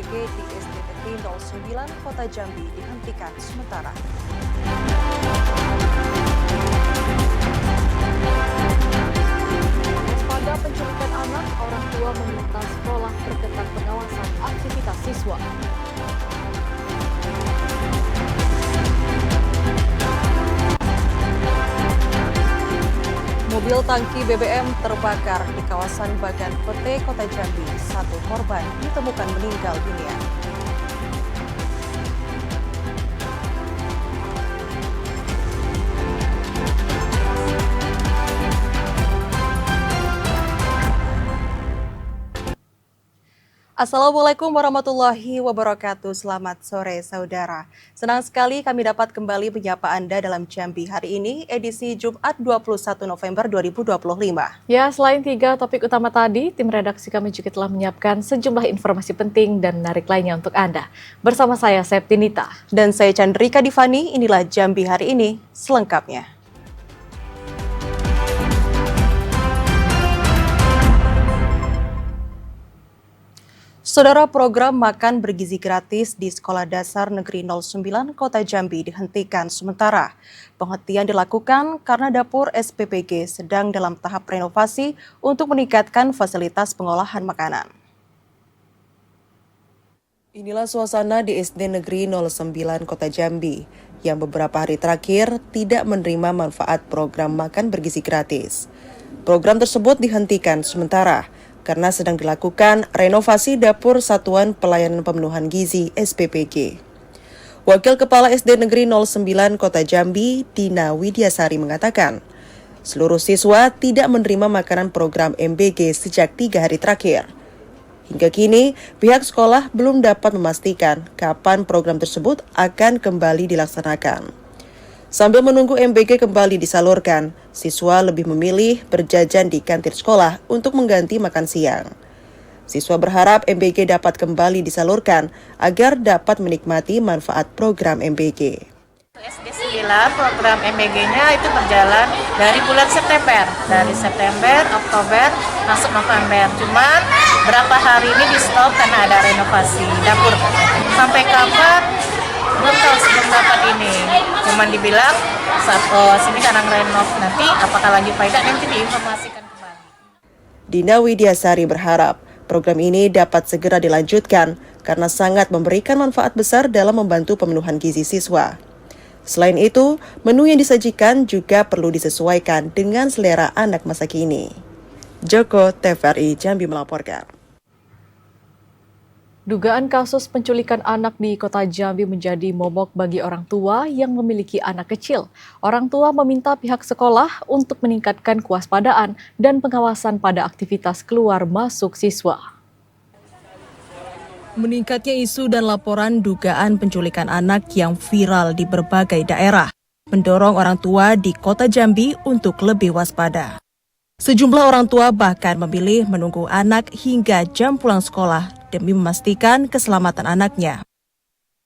SPPG di SD Negeri 09 Kota Jambi dihentikan sementara. Pada penculikan anak, orang tua meminta sekolah perketat pengawasan aktivitas siswa. Mobil tangki BBM terbakar di kawasan Bagan Pete, Kota Jambi. Satu korban ditemukan meninggal dunia. Assalamualaikum warahmatullahi wabarakatuh. Selamat sore saudara. Senang sekali kami dapat kembali menyapa Anda dalam Jambi hari ini, edisi Jumat 21 November 2025. Ya, selain 3 topik utama tadi, tim redaksi kami juga telah menyiapkan sejumlah informasi penting dan menarik lainnya untuk Anda. Bersama saya, Septinita. Dan saya Chandrika Divani, inilah Jambi hari ini selengkapnya. Saudara, program makan bergizi gratis di Sekolah Dasar Negeri 09 Kota Jambi dihentikan sementara. Penghentian dilakukan karena dapur SPPG sedang dalam tahap renovasi untuk meningkatkan fasilitas pengolahan makanan. Inilah suasana di SD Negeri 09 Kota Jambi yang beberapa hari terakhir tidak menerima manfaat program makan bergizi gratis. Program tersebut dihentikan sementara karena sedang dilakukan renovasi dapur Satuan Pelayanan Pemenuhan Gizi SPPG. Wakil Kepala SD Negeri 09 Kota Jambi, Dina Widyasari mengatakan, seluruh siswa tidak menerima makanan program MBG sejak 3 hari terakhir. Hingga kini, pihak sekolah belum dapat memastikan kapan program tersebut akan kembali dilaksanakan. Sambil menunggu MBG kembali disalurkan, siswa lebih memilih berjajan di kantin sekolah untuk mengganti makan siang. Siswa berharap MBG dapat kembali disalurkan agar dapat menikmati manfaat program MBG. SD 9 program MBG-nya itu berjalan dari bulan September. Dari September, Oktober, masuk November. Cuman berapa hari ini di stop karena ada renovasi dapur. Sampai kapan? Belum tahu sebelum dapat ini. Cuman dibilang saat sini sekarang renov, nanti apakah lanjut faedah nanti diinformasikan kembali. Dina Widyasari berharap program ini dapat segera dilanjutkan karena sangat memberikan manfaat besar dalam membantu pemenuhan gizi siswa. Selain itu, menu yang disajikan juga perlu disesuaikan dengan selera anak masa kini. Joko, TVRI Jambi melaporkan. Dugaan kasus penculikan anak di Kota Jambi menjadi momok bagi orang tua yang memiliki anak kecil. Orang tua meminta pihak sekolah untuk meningkatkan kewaspadaan dan pengawasan pada aktivitas keluar masuk siswa. Meningkatnya isu dan laporan dugaan penculikan anak yang viral di berbagai daerah mendorong orang tua di Kota Jambi untuk lebih waspada. Sejumlah orang tua bahkan memilih menunggu anak hingga jam pulang sekolah demi memastikan keselamatan anaknya.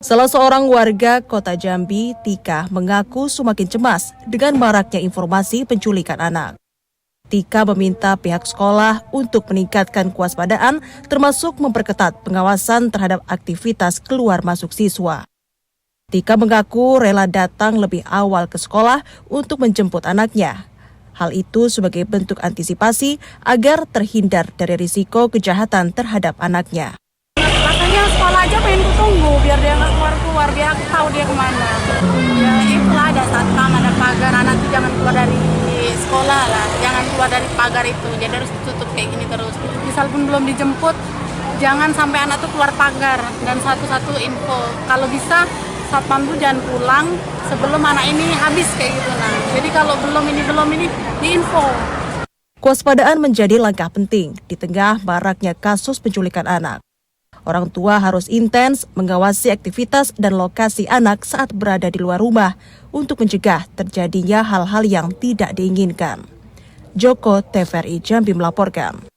Salah seorang warga Kota Jambi, Tika, mengaku semakin cemas dengan maraknya informasi penculikan anak. Tika meminta pihak sekolah untuk meningkatkan kewaspadaan termasuk memperketat pengawasan terhadap aktivitas keluar masuk siswa. Tika mengaku rela datang lebih awal ke sekolah untuk menjemput anaknya. Hal itu sebagai bentuk antisipasi agar terhindar dari risiko kejahatan terhadap anaknya. Makanya sekolah aja pengen kutunggu biar dia nggak keluar-keluar, biar aku tahu dia kemana. Ya itulah ada satpam, ada pagar, anak itu jangan keluar dari sekolah lah, jangan keluar dari pagar itu, jadi harus ditutup kayak gini terus. Misal pun belum dijemput, jangan sampai anak tuh keluar pagar. Dan satu-satu info, kalau bisa satpam tuh jangan pulang sebelum anak ini habis kayak gitu nah. Jadi kalau belum ini diinfo. Kewaspadaan menjadi langkah penting di tengah maraknya kasus penculikan anak. Orang tua harus intens mengawasi aktivitas dan lokasi anak saat berada di luar rumah untuk mencegah terjadinya hal-hal yang tidak diinginkan. Joko, TVRI Jambi melaporkan.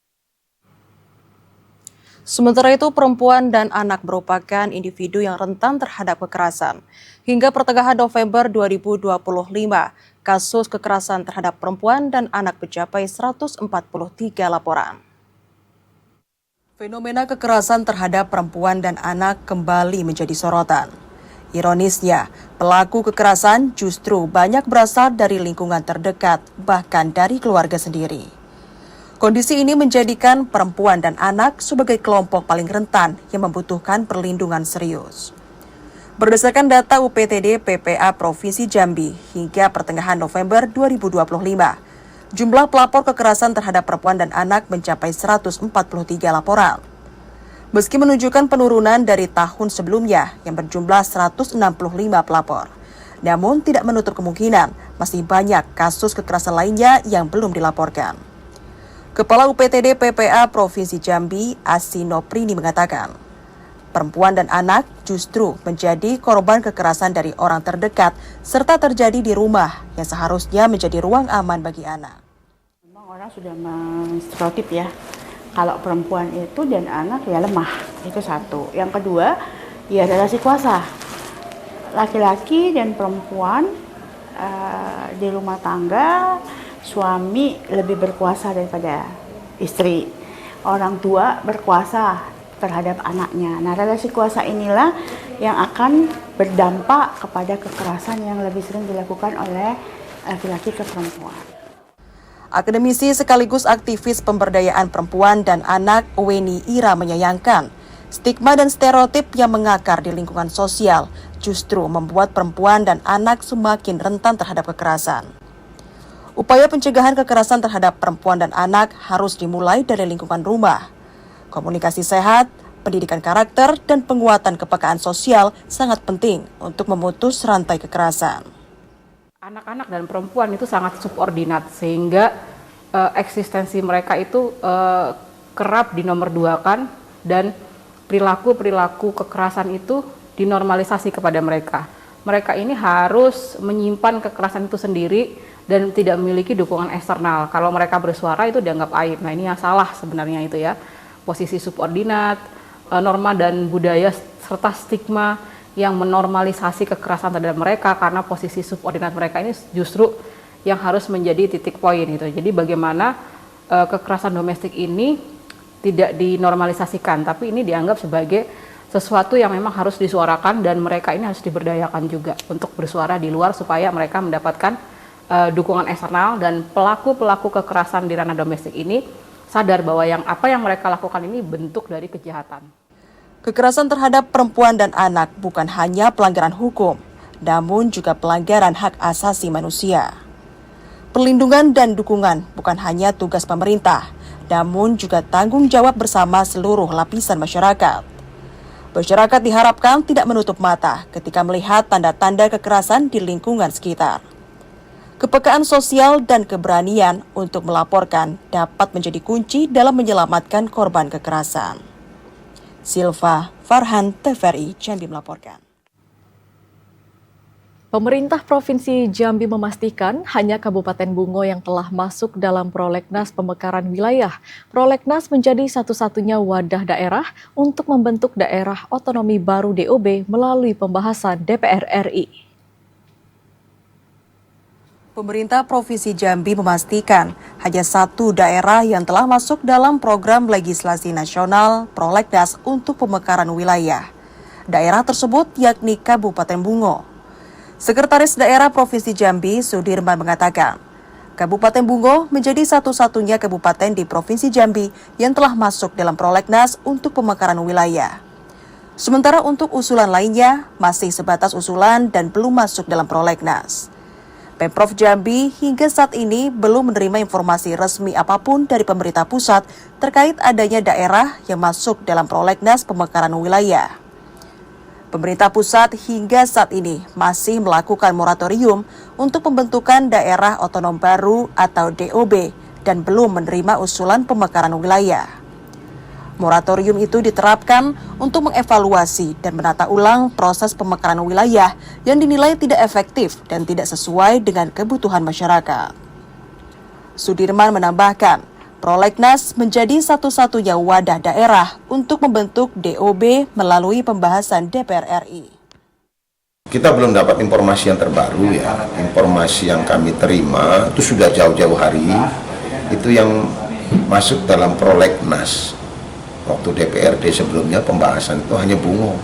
Sementara itu, perempuan dan anak merupakan individu yang rentan terhadap kekerasan. Hingga pertengahan November 2025, kasus kekerasan terhadap perempuan dan anak mencapai 143 laporan. Fenomena kekerasan terhadap perempuan dan anak kembali menjadi sorotan. Ironisnya, pelaku kekerasan justru banyak berasal dari lingkungan terdekat, bahkan dari keluarga sendiri. Kondisi ini menjadikan perempuan dan anak sebagai kelompok paling rentan yang membutuhkan perlindungan serius. Berdasarkan data UPTD PPA Provinsi Jambi hingga pertengahan November 2025, jumlah pelapor kekerasan terhadap perempuan dan anak mencapai 143 laporan. Meski menunjukkan penurunan dari tahun sebelumnya yang berjumlah 165 pelapor, namun tidak menutup kemungkinan masih banyak kasus kekerasan lainnya yang belum dilaporkan. Kepala UPTD PPA Provinsi Jambi, Asino Prini mengatakan, perempuan dan anak justru menjadi korban kekerasan dari orang terdekat serta terjadi di rumah yang seharusnya menjadi ruang aman bagi anak. Memang orang sudah menstereotip ya, kalau perempuan itu dan anak ya lemah, itu satu. Yang kedua, ya relasi kuasa. Laki-laki dan perempuan di rumah tangga, suami lebih berkuasa daripada istri. Orang tua berkuasa terhadap anaknya. Nah, relasi kuasa inilah yang akan berdampak kepada kekerasan yang lebih sering dilakukan oleh laki-laki ke perempuan. Akademisi sekaligus aktivis pemberdayaan perempuan dan anak Weni Ira menyayangkan stigma dan stereotip yang mengakar di lingkungan sosial justru membuat perempuan dan anak semakin rentan terhadap kekerasan. Upaya pencegahan kekerasan terhadap perempuan dan anak harus dimulai dari lingkungan rumah. Komunikasi sehat, pendidikan karakter, dan penguatan kepekaan sosial sangat penting untuk memutus rantai kekerasan. Anak-anak dan perempuan itu sangat subordinat sehingga eksistensi mereka itu kerap dinomorduakan dan perilaku-perilaku kekerasan itu dinormalisasi kepada mereka. Mereka ini harus menyimpan kekerasan itu sendiri dan tidak memiliki dukungan eksternal. Kalau mereka bersuara itu dianggap aib. Nah, ini yang salah sebenarnya itu ya. Posisi subordinat, norma dan budaya serta stigma yang menormalisasi kekerasan terhadap mereka karena posisi subordinat mereka ini justru yang harus menjadi titik poin itu. Jadi bagaimana kekerasan domestik ini tidak dinormalisasikan, tapi ini dianggap sebagai sesuatu yang memang harus disuarakan dan mereka ini harus diberdayakan juga untuk bersuara di luar supaya mereka mendapatkan dukungan eksternal dan pelaku-pelaku kekerasan di ranah domestik ini sadar bahwa apa yang mereka lakukan ini bentuk dari kejahatan. Kekerasan terhadap perempuan dan anak bukan hanya pelanggaran hukum, namun juga pelanggaran hak asasi manusia. Perlindungan dan dukungan bukan hanya tugas pemerintah, namun juga tanggung jawab bersama seluruh lapisan masyarakat. Masyarakat diharapkan tidak menutup mata ketika melihat tanda-tanda kekerasan di lingkungan sekitar. Kepekaan sosial dan keberanian untuk melaporkan dapat menjadi kunci dalam menyelamatkan korban kekerasan. Silva Farhan, TVRI Jambi melaporkan. Pemerintah Provinsi Jambi memastikan hanya Kabupaten Bungo yang telah masuk dalam Prolegnas Pemekaran Wilayah. Prolegnas menjadi satu-satunya wadah daerah untuk membentuk daerah otonomi baru DOB melalui pembahasan DPR RI. Pemerintah Provinsi Jambi memastikan hanya satu daerah yang telah masuk dalam program legislasi nasional Prolegnas untuk pemekaran wilayah. Daerah tersebut yakni Kabupaten Bungo. Sekretaris Daerah Provinsi Jambi, Sudirman mengatakan, Kabupaten Bungo menjadi satu-satunya kabupaten di Provinsi Jambi yang telah masuk dalam Prolegnas untuk pemekaran wilayah. Sementara untuk usulan lainnya masih sebatas usulan dan belum masuk dalam Prolegnas. Pemprov Jambi hingga saat ini belum menerima informasi resmi apapun dari pemerintah pusat terkait adanya daerah yang masuk dalam Prolegnas pemekaran wilayah. Pemerintah pusat hingga saat ini masih melakukan moratorium untuk pembentukan daerah otonom baru atau DOB dan belum menerima usulan pemekaran wilayah. Moratorium itu diterapkan untuk mengevaluasi dan menata ulang proses pemekaran wilayah yang dinilai tidak efektif dan tidak sesuai dengan kebutuhan masyarakat. Sudirman menambahkan, Prolegnas menjadi satu-satunya wadah daerah untuk membentuk DOB melalui pembahasan DPR RI. Kita belum dapat informasi yang terbaru ya. Informasi yang kami terima itu sudah jauh-jauh hari, itu yang masuk dalam Prolegnas. Waktu DPRD sebelumnya pembahasan itu hanya Bungo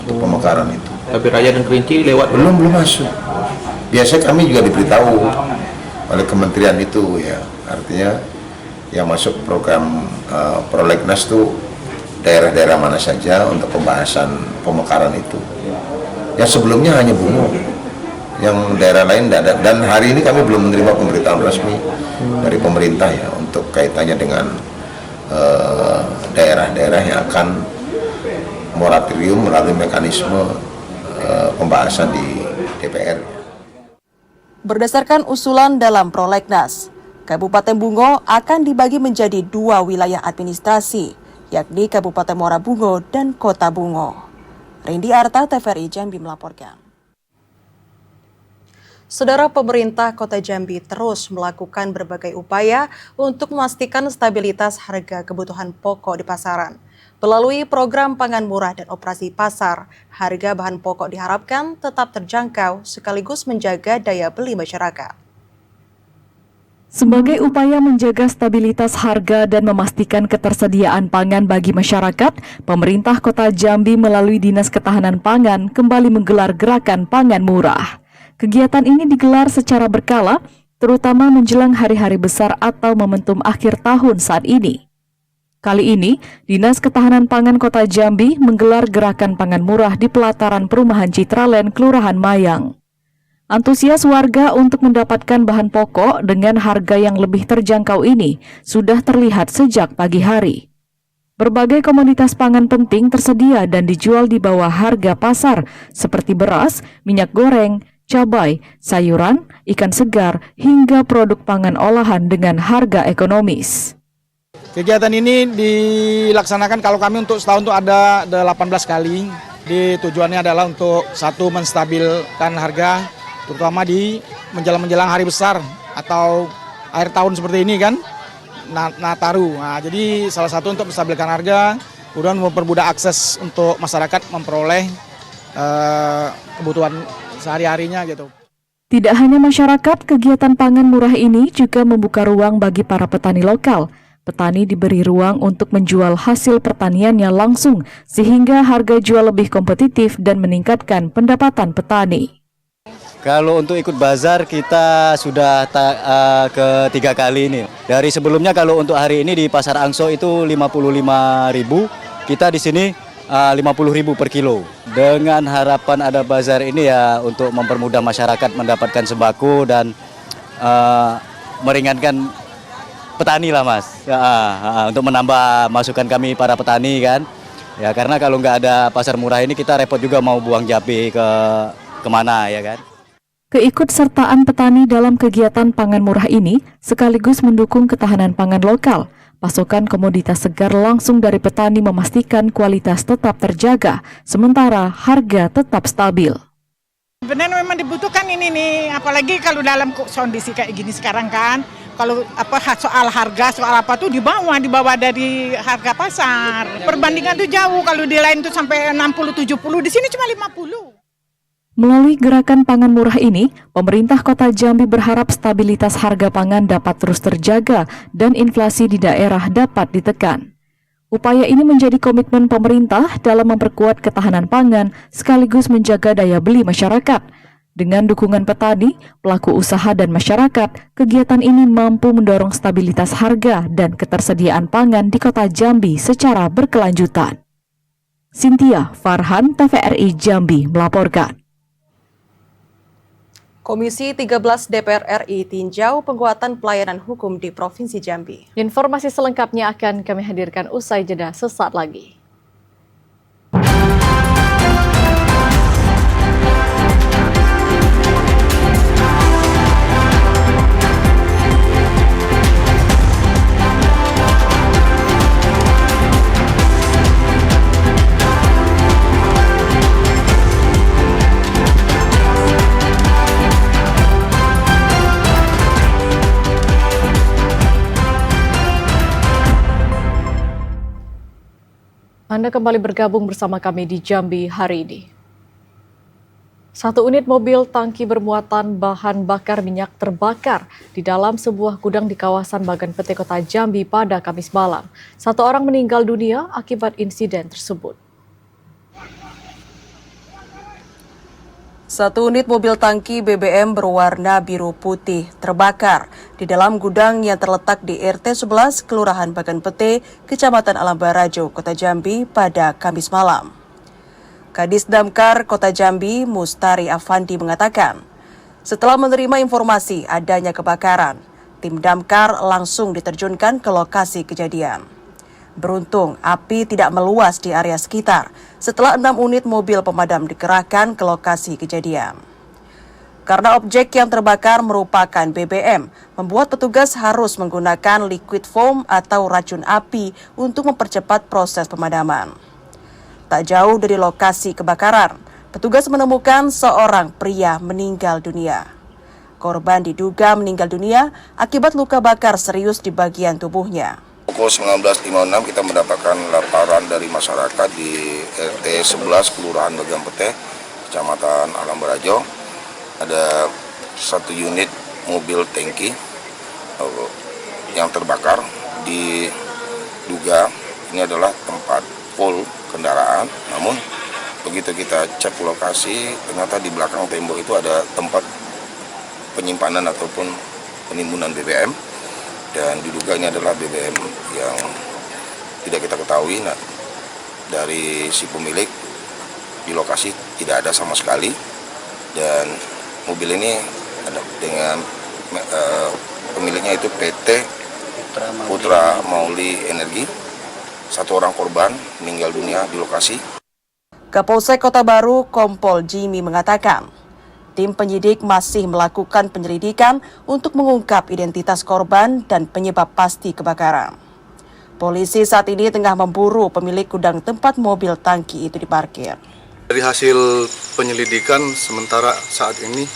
untuk pemekaran itu. Cabai Raya dan Kerinci lewat Belum masuk. Biasa kami juga diberitahu oleh kementerian itu ya. Artinya yang masuk program Prolegnas itu daerah-daerah mana saja untuk pembahasan pemekaran itu. Yang sebelumnya hanya Bungo, yang daerah lain tidak ada. Dan hari ini kami belum menerima pemberitahuan resmi dari pemerintah ya untuk kaitannya dengan daerah-daerah yang akan moratorium melalui mekanisme pembahasan di DPR. Berdasarkan usulan dalam Prolegnas, Kabupaten Bungo akan dibagi menjadi 2 wilayah administrasi, yakni Kabupaten Muara Bungo dan Kota Bungo. Rindi Arta, TVRI Jambi melaporkan. Saudara, pemerintah Kota Jambi terus melakukan berbagai upaya untuk memastikan stabilitas harga kebutuhan pokok di pasaran. Melalui program pangan murah dan operasi pasar, harga bahan pokok diharapkan tetap terjangkau sekaligus menjaga daya beli masyarakat. Sebagai upaya menjaga stabilitas harga dan memastikan ketersediaan pangan bagi masyarakat, pemerintah Kota Jambi melalui Dinas Ketahanan Pangan kembali menggelar gerakan pangan murah. Kegiatan ini digelar secara berkala, terutama menjelang hari-hari besar atau momentum akhir tahun saat ini. Kali ini, Dinas Ketahanan Pangan Kota Jambi menggelar gerakan pangan murah di pelataran Perumahan Citraland, Kelurahan Mayang. Antusias warga untuk mendapatkan bahan pokok dengan harga yang lebih terjangkau ini sudah terlihat sejak pagi hari. Berbagai komoditas pangan penting tersedia dan dijual di bawah harga pasar seperti beras, minyak goreng, cabai, sayuran, ikan segar, hingga produk pangan olahan dengan harga ekonomis. Kegiatan ini dilaksanakan kalau kami untuk setahun itu ada 18 kali. Tujuannya adalah untuk satu menstabilkan harga, terutama di menjelang hari besar atau akhir tahun seperti ini kan, Nataru. Nah, jadi salah satu untuk menstabilkan harga, kemudian mempermudah akses untuk masyarakat memperoleh kebutuhan sehari-harinya gitu. Tidak hanya masyarakat, kegiatan pangan murah ini juga membuka ruang bagi para petani lokal. Petani diberi ruang untuk menjual hasil pertaniannya langsung sehingga harga jual lebih kompetitif dan meningkatkan pendapatan petani. Kalau untuk ikut bazar kita sudah ketiga kali ini. Dari sebelumnya kalau untuk hari ini di Pasar Angso itu 55.000, kita di sini 50.000 per kilo. Dengan harapan ada bazar ini ya untuk mempermudah masyarakat mendapatkan sembako dan meringankan petani lah Mas, untuk menambah masukan kami para petani kan. Ya karena kalau nggak ada pasar murah ini kita repot juga mau buang cabai kemana ya kan. Keikutsertaan petani dalam kegiatan pangan murah ini sekaligus mendukung ketahanan pangan lokal. Pasokan komoditas segar langsung dari petani memastikan kualitas tetap terjaga, sementara harga tetap stabil. Benar memang dibutuhkan ini nih, apalagi kalau dalam kondisi kayak gini sekarang kan. Kalau soal harga, soal apa tuh di bawah dari harga pasar. Perbandingan tuh jauh, kalau di lain tuh sampai 60-70, di sini cuma 50. Melalui gerakan pangan murah ini, pemerintah Kota Jambi berharap stabilitas harga pangan dapat terus terjaga dan inflasi di daerah dapat ditekan. Upaya ini menjadi komitmen pemerintah dalam memperkuat ketahanan pangan sekaligus menjaga daya beli masyarakat. Dengan dukungan petani, pelaku usaha dan masyarakat, kegiatan ini mampu mendorong stabilitas harga dan ketersediaan pangan di Kota Jambi secara berkelanjutan. Cynthia Farhan, TVRI Jambi melaporkan. Komisi 13 DPR RI tinjau penguatan pelayanan hukum di Provinsi Jambi. Informasi selengkapnya akan kami hadirkan usai jeda sesaat lagi. Anda kembali bergabung bersama kami di Jambi hari ini. Satu unit mobil tangki bermuatan bahan bakar minyak terbakar di dalam sebuah gudang di kawasan Bagan Pete, Kota Jambi pada Kamis malam. Satu orang meninggal dunia akibat insiden tersebut. Satu unit mobil tangki BBM berwarna biru putih terbakar di dalam gudang yang terletak di RT 11 Kelurahan Bagan Pete, Kecamatan Alam Barajo, Kota Jambi pada Kamis malam. Kadis Damkar Kota Jambi, Mustari Afandi mengatakan, setelah menerima informasi adanya kebakaran, tim Damkar langsung diterjunkan ke lokasi kejadian. Beruntung, api tidak meluas di area sekitar setelah 6 unit mobil pemadam dikerahkan ke lokasi kejadian. Karena objek yang terbakar merupakan BBM, membuat petugas harus menggunakan liquid foam atau racun api untuk mempercepat proses pemadaman. Tak jauh dari lokasi kebakaran, petugas menemukan seorang pria meninggal dunia. Korban diduga meninggal dunia akibat luka bakar serius di bagian tubuhnya. Pukul 19.56 kita mendapatkan laporan dari masyarakat di RT 11 Kelurahan Bagan Pete, Kecamatan Alam Barajo. Ada satu unit mobil tangki yang terbakar. Diduga ini adalah tempat full kendaraan, namun begitu kita cek lokasi, ternyata di belakang tembok itu ada tempat penyimpanan ataupun penimbunan BBM, dan diduga ini adalah BBM yang tidak kita ketahui. Nah, dari si pemilik di lokasi tidak ada sama sekali, dan mobil ini ada dengan pemiliknya itu PT Putra Mauli Energi. Satu orang korban meninggal dunia di lokasi. Kapolsek Kota Baru Kompol Jimmy mengatakan, tim penyidik masih melakukan penyelidikan untuk mengungkap identitas korban dan penyebab pasti kebakaran. Polisi saat ini tengah memburu pemilik gudang tempat mobil tangki itu diparkir. Dari hasil penyelidikan sementara saat ini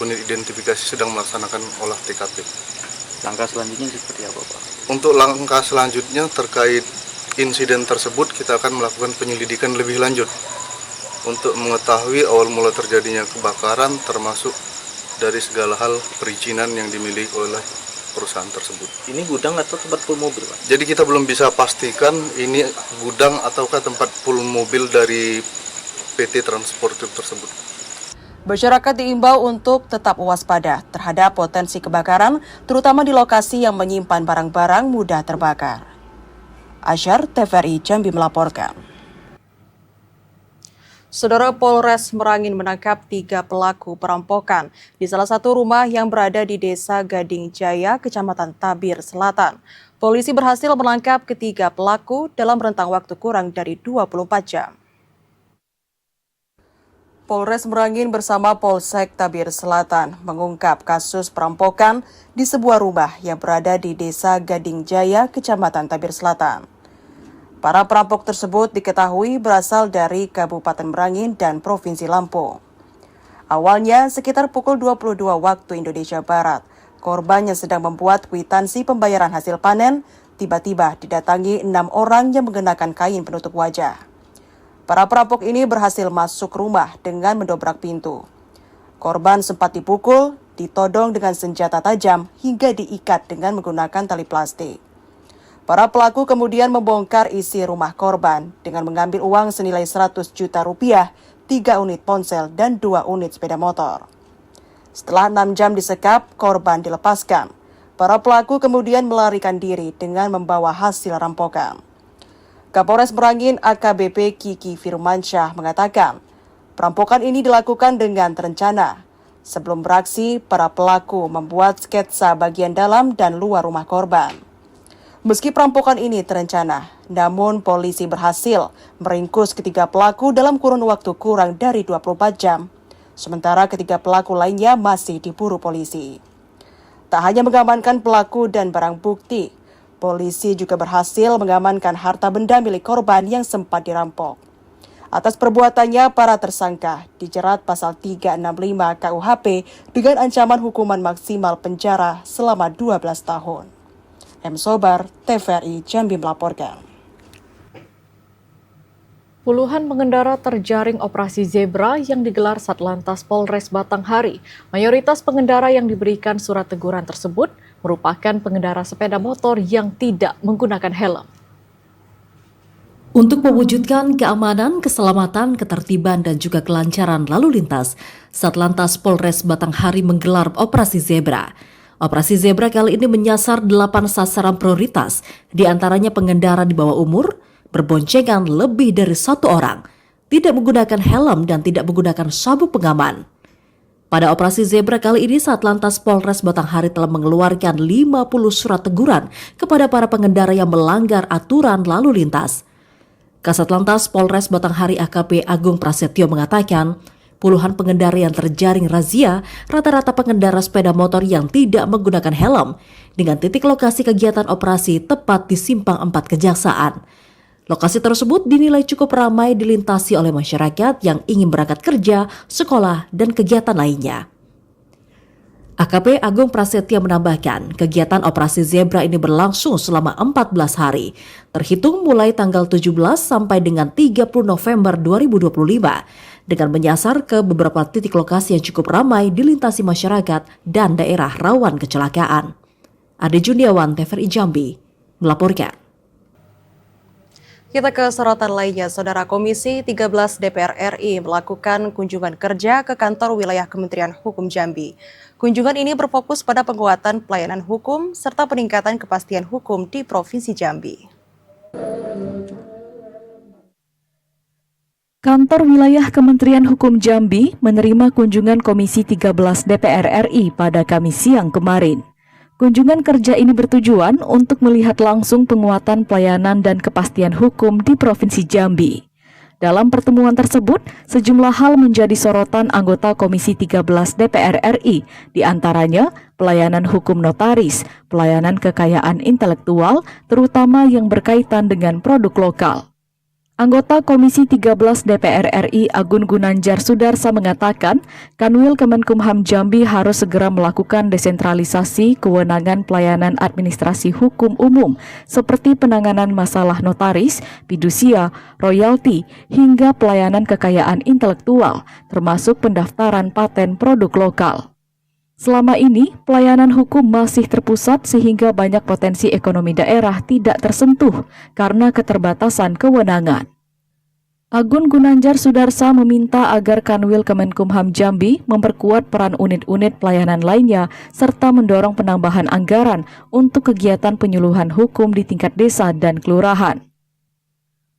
unit identifikasi sedang melaksanakan olah TKP. Langkah selanjutnya seperti apa, Pak? Untuk langkah selanjutnya terkait insiden tersebut, kita akan melakukan penyelidikan lebih lanjut untuk mengetahui awal mula terjadinya kebakaran, termasuk dari segala hal perizinan yang dimiliki oleh perusahaan tersebut. Ini gudang atau tempat full mobil, Pak? Jadi kita belum bisa pastikan ini gudang ataukah tempat full mobil dari PT Transportir tersebut. Masyarakat diimbau untuk tetap waspada terhadap potensi kebakaran, terutama di lokasi yang menyimpan barang-barang mudah terbakar. Asyar, TVRI Jambi melaporkan. Saudara, Polres Merangin menangkap 3 pelaku perampokan di salah satu rumah yang berada di Desa Gading Jaya, Kecamatan Tabir Selatan. Polisi berhasil menangkap ketiga pelaku dalam rentang waktu kurang dari 24 jam. Polres Merangin bersama Polsek Tabir Selatan mengungkap kasus perampokan di sebuah rumah yang berada di Desa Gading Jaya, Kecamatan Tabir Selatan. Para perampok tersebut diketahui berasal dari Kabupaten Merangin dan Provinsi Lampung. Awalnya sekitar pukul 22 waktu Indonesia Barat, korban yang sedang membuat kwitansi pembayaran hasil panen tiba-tiba didatangi 6 orang yang mengenakan kain penutup wajah. Para perampok ini berhasil masuk rumah dengan mendobrak pintu. Korban sempat dipukul, ditodong dengan senjata tajam hingga diikat dengan menggunakan tali plastik. Para pelaku kemudian membongkar isi rumah korban dengan mengambil uang senilai 100 juta rupiah, 3 unit ponsel, dan 2 unit sepeda motor. Setelah 6 jam disekap, korban dilepaskan. Para pelaku kemudian melarikan diri dengan membawa hasil rampokan. Kapolres Merangin AKBP Kiki Firmansyah mengatakan, perampokan ini dilakukan dengan terencana. Sebelum beraksi, para pelaku membuat sketsa bagian dalam dan luar rumah korban. Meski perampokan ini terencana, namun polisi berhasil meringkus ketiga pelaku dalam kurun waktu kurang dari 24 jam. Sementara ketiga pelaku lainnya masih diburu polisi. Tak hanya mengamankan pelaku dan barang bukti, polisi juga berhasil mengamankan harta benda milik korban yang sempat dirampok. Atas perbuatannya, para tersangka dijerat pasal 365 KUHP dengan ancaman hukuman maksimal penjara selama 12 tahun. M. Sobar, TVRI Jambi melaporkan. Puluhan pengendara terjaring operasi zebra yang digelar Satlantas Polres Batanghari. Mayoritas pengendara yang diberikan surat teguran tersebut merupakan pengendara sepeda motor yang tidak menggunakan helm. Untuk mewujudkan keamanan, keselamatan, ketertiban, dan juga kelancaran lalu lintas, Satlantas Polres Batanghari menggelar operasi zebra. Operasi zebra kali ini menyasar 8 sasaran prioritas, diantaranya pengendara di bawah umur, berboncengan lebih dari 1 orang, tidak menggunakan helm dan tidak menggunakan sabuk pengaman. Pada operasi zebra kali ini, Satlantas Polres Batanghari telah mengeluarkan 50 surat teguran kepada para pengendara yang melanggar aturan lalu lintas. Kasat Lantas Polres Batanghari AKP Agung Prasetyo mengatakan, puluhan pengendara yang terjaring razia rata-rata pengendara sepeda motor yang tidak menggunakan helm, dengan titik lokasi kegiatan operasi tepat di Simpang 4 Kejaksaan. Lokasi tersebut dinilai cukup ramai dilintasi oleh masyarakat yang ingin berangkat kerja, sekolah, dan kegiatan lainnya. AKP Agung Prasetyo menambahkan, kegiatan operasi zebra ini berlangsung selama 14 hari, terhitung mulai tanggal 17 sampai dengan 30 November 2025, dengan menyasar ke beberapa titik lokasi yang cukup ramai dilintasi masyarakat dan daerah rawan kecelakaan. Ade Juniawan, TVRI Jambi, melaporkan. Kita ke sorotan lainnya, Saudara. Komisi 13 DPR RI melakukan kunjungan kerja ke kantor wilayah Kementerian Hukum Jambi. Kunjungan ini berfokus pada penguatan pelayanan hukum serta peningkatan kepastian hukum di Provinsi Jambi. Kantor wilayah Kementerian Hukum Jambi menerima kunjungan Komisi 13 DPR RI pada Kamis siang kemarin. Kunjungan kerja ini bertujuan untuk melihat langsung penguatan pelayanan dan kepastian hukum di Provinsi Jambi. Dalam pertemuan tersebut, sejumlah hal menjadi sorotan anggota Komisi 13 DPR RI, diantaranya pelayanan hukum notaris, pelayanan kekayaan intelektual, terutama yang berkaitan dengan produk lokal. Anggota Komisi 13 DPR RI Agun Gunanjar Sudarsa mengatakan, Kanwil Kemenkumham Jambi harus segera melakukan desentralisasi kewenangan pelayanan administrasi hukum umum seperti penanganan masalah notaris, fidusia, royalti, hingga pelayanan kekayaan intelektual, termasuk pendaftaran paten produk lokal. Selama ini, pelayanan hukum masih terpusat sehingga banyak potensi ekonomi daerah tidak tersentuh karena keterbatasan kewenangan. Agun Gunanjar Sudarsa meminta agar Kanwil Kemenkumham Jambi memperkuat peran unit-unit pelayanan lainnya serta mendorong penambahan anggaran untuk kegiatan penyuluhan hukum di tingkat desa dan kelurahan.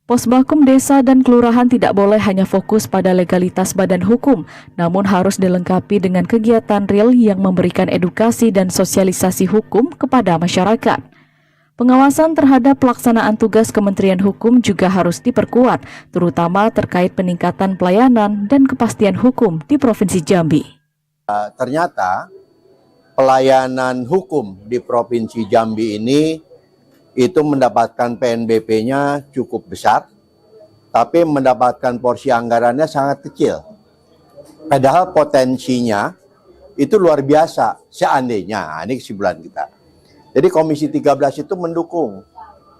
Posbakum desa dan kelurahan tidak boleh hanya fokus pada legalitas badan hukum, namun harus dilengkapi dengan kegiatan real yang memberikan edukasi dan sosialisasi hukum kepada masyarakat. Pengawasan terhadap pelaksanaan tugas Kementerian Hukum juga harus diperkuat, terutama terkait peningkatan pelayanan dan kepastian hukum di Provinsi Jambi. Ternyata pelayanan hukum di Provinsi Jambi ini itu mendapatkan PNBP-nya cukup besar, tapi mendapatkan porsi anggarannya sangat kecil. Padahal potensinya itu luar biasa seandainya, ini kesimpulan kita. Jadi Komisi 13 itu mendukung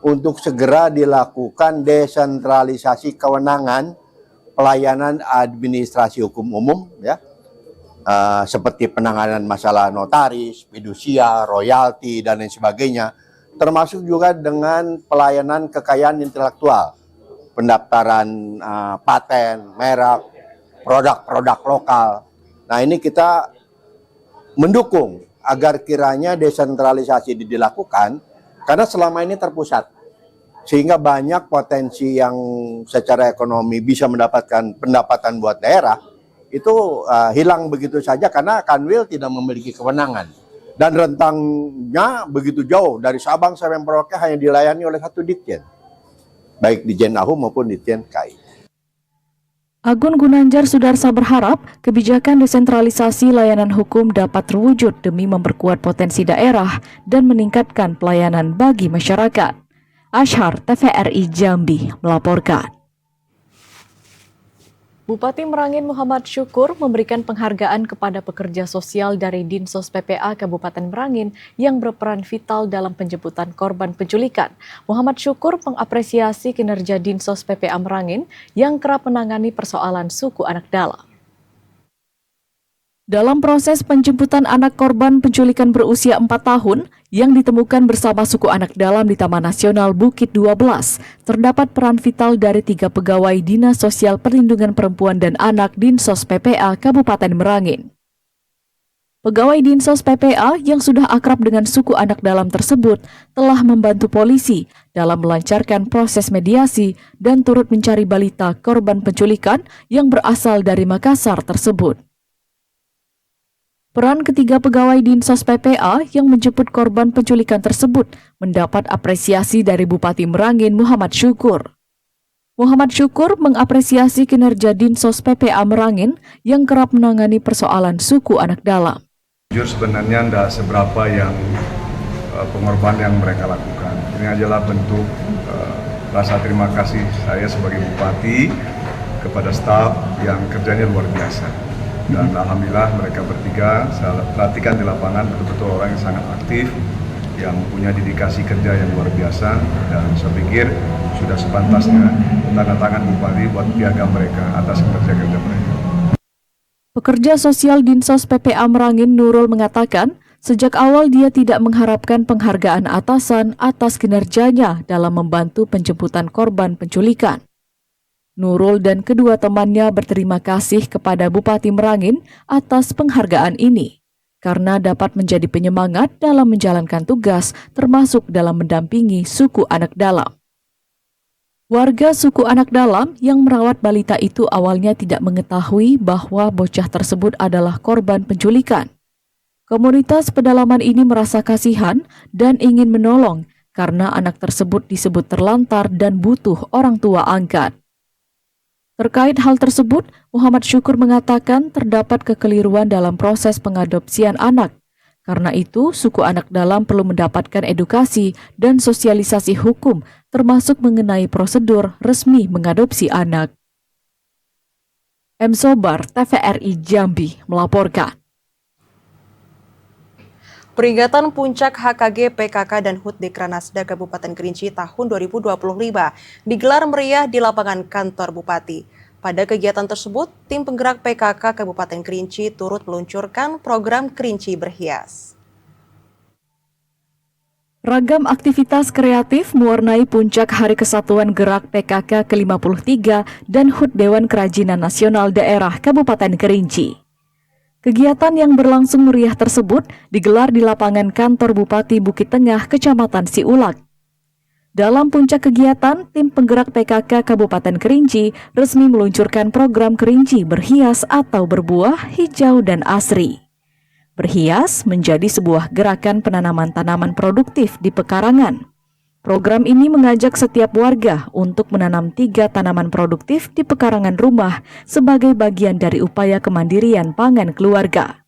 untuk segera dilakukan desentralisasi kewenangan pelayanan administrasi hukum umum, ya, seperti penanganan masalah notaris, fidusia, royalti, dan lain sebagainya. Termasuk juga dengan pelayanan kekayaan intelektual, pendaftaran paten, merek, produk-produk lokal. Nah, ini kita mendukung agar kiranya desentralisasi dilakukan, karena selama ini terpusat. Sehingga banyak potensi yang secara ekonomi bisa mendapatkan pendapatan buat daerah, itu hilang begitu saja karena Kanwil tidak memiliki kewenangan. Dan rentangnya begitu jauh, dari Sabang sampai Merauke hanya dilayani oleh satu Ditjen, baik Ditjen AHU maupun Ditjen KAI. Agun Gunanjar Sudarsa berharap kebijakan desentralisasi layanan hukum dapat terwujud demi memperkuat potensi daerah dan meningkatkan pelayanan bagi masyarakat. Ashar, TVRI Jambi, melaporkan. Bupati Merangin Muhammad Syukur memberikan penghargaan kepada pekerja sosial dari Dinsos PPA Kabupaten Merangin yang berperan vital dalam penjemputan korban penculikan. Muhammad Syukur mengapresiasi kinerja Dinsos PPA Merangin yang kerap menangani persoalan suku anak dalam. Dalam proses penjemputan anak korban penculikan berusia 4 tahun yang ditemukan bersama suku anak dalam di Taman Nasional Bukit 12, terdapat peran vital dari 3 pegawai Dinas Sosial Perlindungan Perempuan dan Anak Dinsos PPA Kabupaten Merangin. Pegawai Dinsos PPA yang sudah akrab dengan suku anak dalam tersebut telah membantu polisi dalam melancarkan proses mediasi dan turut mencari balita korban penculikan yang berasal dari Makassar tersebut. Peran ketiga pegawai Dinsos PPA yang menjemput korban penculikan tersebut mendapat apresiasi dari Bupati Merangin Muhammad Syukur. Muhammad Syukur mengapresiasi kinerja Dinsos PPA Merangin yang kerap menangani persoalan suku anak dalam. Jujur sebenarnya tidak seberapa yang pengorbanan yang mereka lakukan. Ini adalah bentuk rasa terima kasih saya sebagai Bupati kepada staf yang kerjanya luar biasa. Dan alhamdulillah mereka bertiga, saya perhatikan di lapangan betul-betul orang yang sangat aktif, yang punya dedikasi kerja yang luar biasa, dan saya pikir sudah sepantasnya tanda tangan Bupati buat piagam mereka atas kerja-kerja mereka. Pekerja sosial Dinsos PPA Merangin Nurul mengatakan, sejak awal dia tidak mengharapkan penghargaan atasan atas kinerjanya dalam membantu penjemputan korban penculikan. Nurul dan kedua temannya berterima kasih kepada Bupati Merangin atas penghargaan ini, karena dapat menjadi penyemangat dalam menjalankan tugas termasuk dalam mendampingi suku anak dalam. Warga suku anak dalam yang merawat balita itu awalnya tidak mengetahui bahwa bocah tersebut adalah korban penculikan. Komunitas pedalaman ini merasa kasihan dan ingin menolong karena anak tersebut disebut terlantar dan butuh orang tua angkat. Terkait hal tersebut, Muhammad Syukur mengatakan terdapat kekeliruan dalam proses pengadopsian anak. Karena itu, suku anak dalam perlu mendapatkan edukasi dan sosialisasi hukum, termasuk mengenai prosedur resmi mengadopsi anak. M. Sobar, TVRI Jambi, melaporkan. Peringatan Puncak HKG PKK dan HUT Dekranasda Kabupaten Kerinci tahun 2025 digelar meriah di lapangan kantor Bupati. Pada kegiatan tersebut, tim penggerak PKK Kabupaten Kerinci turut meluncurkan program Kerinci Berhias. Ragam aktivitas kreatif mewarnai puncak Hari Kesatuan Gerak PKK ke-53 dan HUT Dewan Kerajinan Nasional Daerah Kabupaten Kerinci. Kegiatan yang berlangsung meriah tersebut digelar di lapangan kantor Bupati Bukit Tengah, Kecamatan Siulak. Dalam puncak kegiatan, tim penggerak PKK Kabupaten Kerinci resmi meluncurkan program Kerinci Berhias atau berbuah, hijau, dan asri. Berhias menjadi sebuah gerakan penanaman tanaman produktif di pekarangan. Program ini mengajak setiap warga untuk menanam 3 tanaman produktif di pekarangan rumah sebagai bagian dari upaya kemandirian pangan keluarga.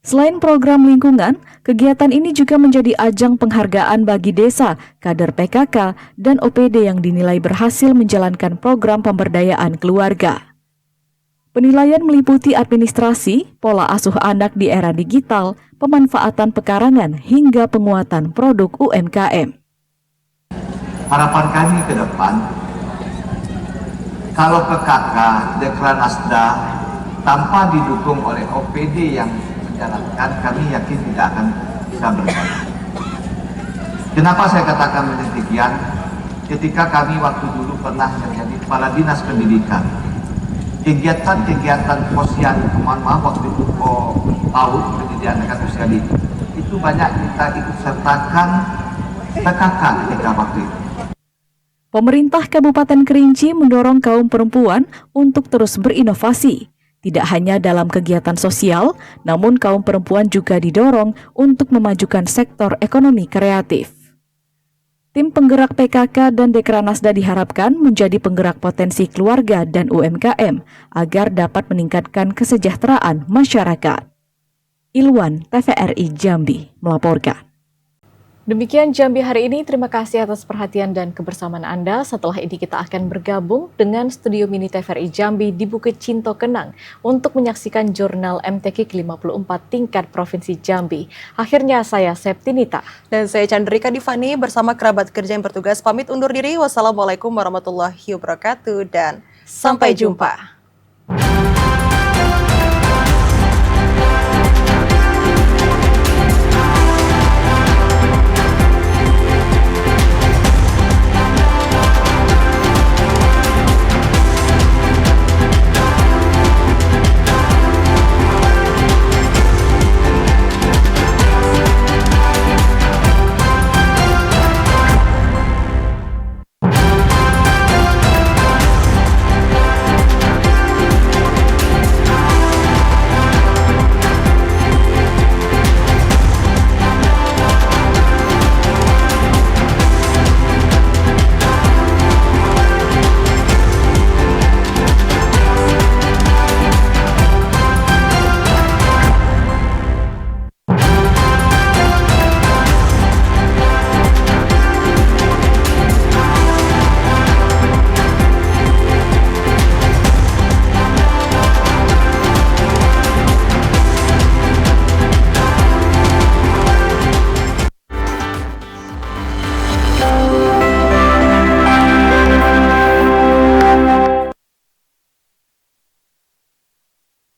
Selain program lingkungan, kegiatan ini juga menjadi ajang penghargaan bagi desa, kader PKK, dan OPD yang dinilai berhasil menjalankan program pemberdayaan keluarga. Penilaian meliputi administrasi, pola asuh anak di era digital, pemanfaatan pekarangan, hingga penguatan produk UMKM. Harapan kami ke depan, kalau PKK, Dekranasda, tanpa didukung oleh OPD yang menjalankan, kami yakin tidak akan bisa berjalan. Kenapa saya katakan demikian? Ketika kami waktu dulu pernah menjadi Kepala Dinas Pendidikan, kegiatan-kegiatan posyandu, waktu itu PAUD, pendidikan sosial itu banyak kita ikut sertakan PKK ketika waktu itu. Pemerintah Kabupaten Kerinci mendorong kaum perempuan untuk terus berinovasi. Tidak hanya dalam kegiatan sosial, namun kaum perempuan juga didorong untuk memajukan sektor ekonomi kreatif. Tim penggerak PKK dan Dekranasda diharapkan menjadi penggerak potensi keluarga dan UMKM agar dapat meningkatkan kesejahteraan masyarakat. Ilwan, TVRI Jambi, melaporkan. Demikian Jambi hari ini. Terima kasih atas perhatian dan kebersamaan Anda. Setelah ini kita akan bergabung dengan Studio Mini TVRI Jambi di Bukit Cinto Kenang untuk menyaksikan jurnal MTQ ke-54 tingkat Provinsi Jambi. Akhirnya saya Septinita. Dan saya Chandrika Divani bersama kerabat kerja yang bertugas pamit undur diri. Wassalamualaikum warahmatullahi wabarakatuh dan sampai jumpa.